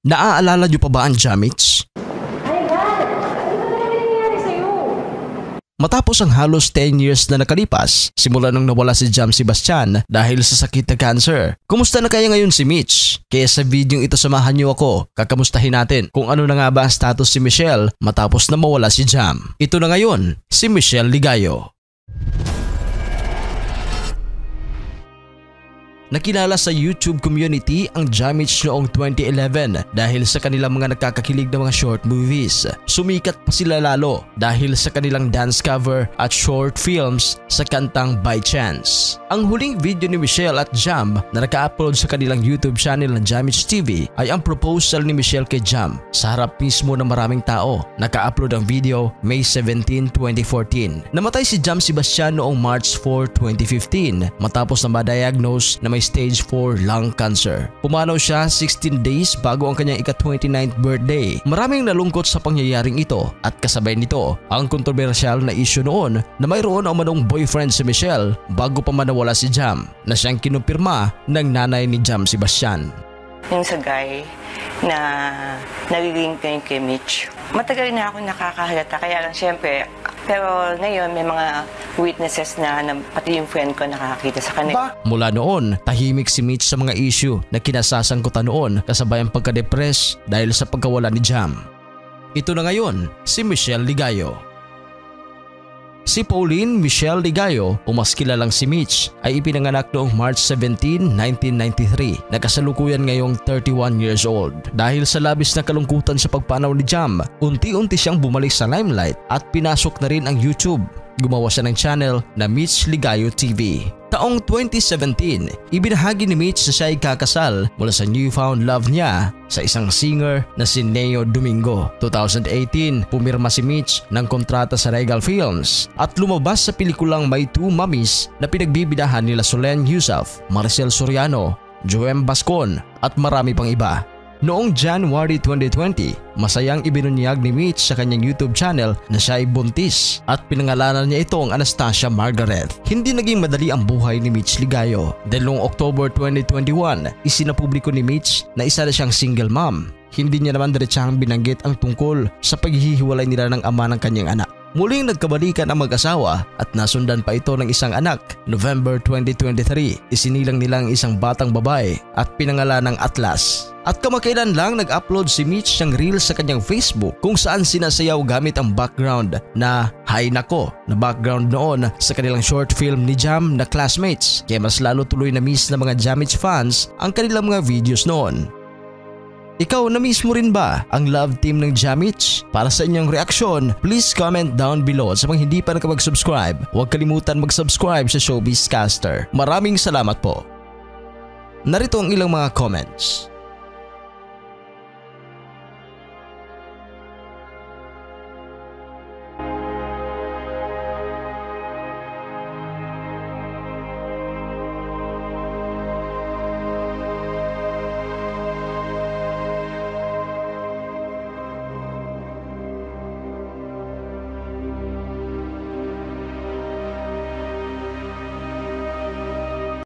Naaalala niyo pa ba ang Jamits? Ay, God! Ano ba talaga nangyayari sa'yo? Matapos ang halos 10 years na nakalipas, simula nung nawala si Jam Sebastian dahil sa sakit na cancer. Kumusta na kaya ngayon si Mitch? Kaya sa video ito samahan niyo ako, kakamustahin natin kung ano na nga ba ang status si Michelle matapos na mawala si Jam. Ito na ngayon, si Michelle Ligayo. Nakilala sa YouTube community ang Jamits noong 2011 dahil sa kanilang mga nagkakakilig na mga short movies. Sumikat pa sila lalo dahil sa kanilang dance cover at short films sa kantang By Chance. Ang huling video ni Michelle at Jam na naka-upload sa kanilang YouTube channel ng Jamits TV ay ang proposal ni Michelle kay Jam sa harap mismo ng maraming tao. Naka-upload ang video May 17, 2014. Namatay si Jam Sebastian noong March 4, 2015 matapos na ma-diagnose na may stage 4 lung cancer. Pumanaw siya 16 days bago ang kanyang ika-29th birthday. Maraming nalungkot sa pangyayaring ito at kasabay nito ang kontrobersyal na issue noon na mayroon ang manong boyfriend si Michelle bago pa manawala si Jam na siyang kinumpirma ng nanay ni Jam Sebastian. Yung sa guy na nagiging kay Mitch, matagal na ako nakakahalata kaya lang syempre. Pero ngayon may mga witnesses na pati yung friend ko nakakita sa kanila. Mula noon, tahimik si Mitch sa mga issue na kinasasangkutan noon kasabay ang pagka-depress dahil sa pagkawala ni Jam. Ito na ngayon, si Michelle Ligayo. Si Pauline Michelle Ligayo, o mas kilalang si Mitch, ay ipinanganak noong March 17, 1993 na kasalukuyan ngayong 31 years old. Dahil sa labis na kalungkutan sa pagpanaw ni Jam, unti-unti siyang bumalik sa limelight at pinasok na rin ang YouTube. Gumawa siya ng channel na Mitch Ligayo TV. Taong 2017, ibinahagi ni Mitch na siya ay kakasal mula sa newfound love niya sa isang singer na si Neo Domingo. 2018, pumirma si Mitch ng kontrata sa Regal Films at lumabas sa pelikulang May Two Mummies na pinagbibidahan nila Solenn Yusuf, Maricel Soriano, Joem Bascon at marami pang iba. Noong January 2020, masayang ibinunyag ni Mitch sa kanyang YouTube channel na siya ay buntis at pinangalanan niya itong Anastasia Margaret. Hindi naging madali ang buhay ni Mitch Ligayo dahil noong October 2021, isinapubliko ni Mitch na isa na siyang single mom. Hindi niya naman diretsahang binanggit ang tungkol sa paghihiwalay nila ng ama ng kanyang anak. Muling nagkabalikan ang mag-asawa at nasundan pa ito ng isang anak. November 2023, isinilang nilang isang batang babae at pinangalan ng Atlas. At kamakailan lang nag-upload si Mitch ng reels sa kanyang Facebook kung saan sinasayaw gamit ang background na Hay Nako na background noon sa kanilang short film ni Jam na Classmates. Kaya mas lalo tuloy na miss ng mga Jamits fans ang kanilang mga videos noon. Ikaw, na-miss mo rin ba ang love team ng Jamits? Para sa inyong reaksyon, please comment down below. Sa mga hindi pa nakapag-subscribe, huwag kalimutan mag-subscribe sa Showbiz Caster. Maraming salamat po. Narito ang ilang mga comments.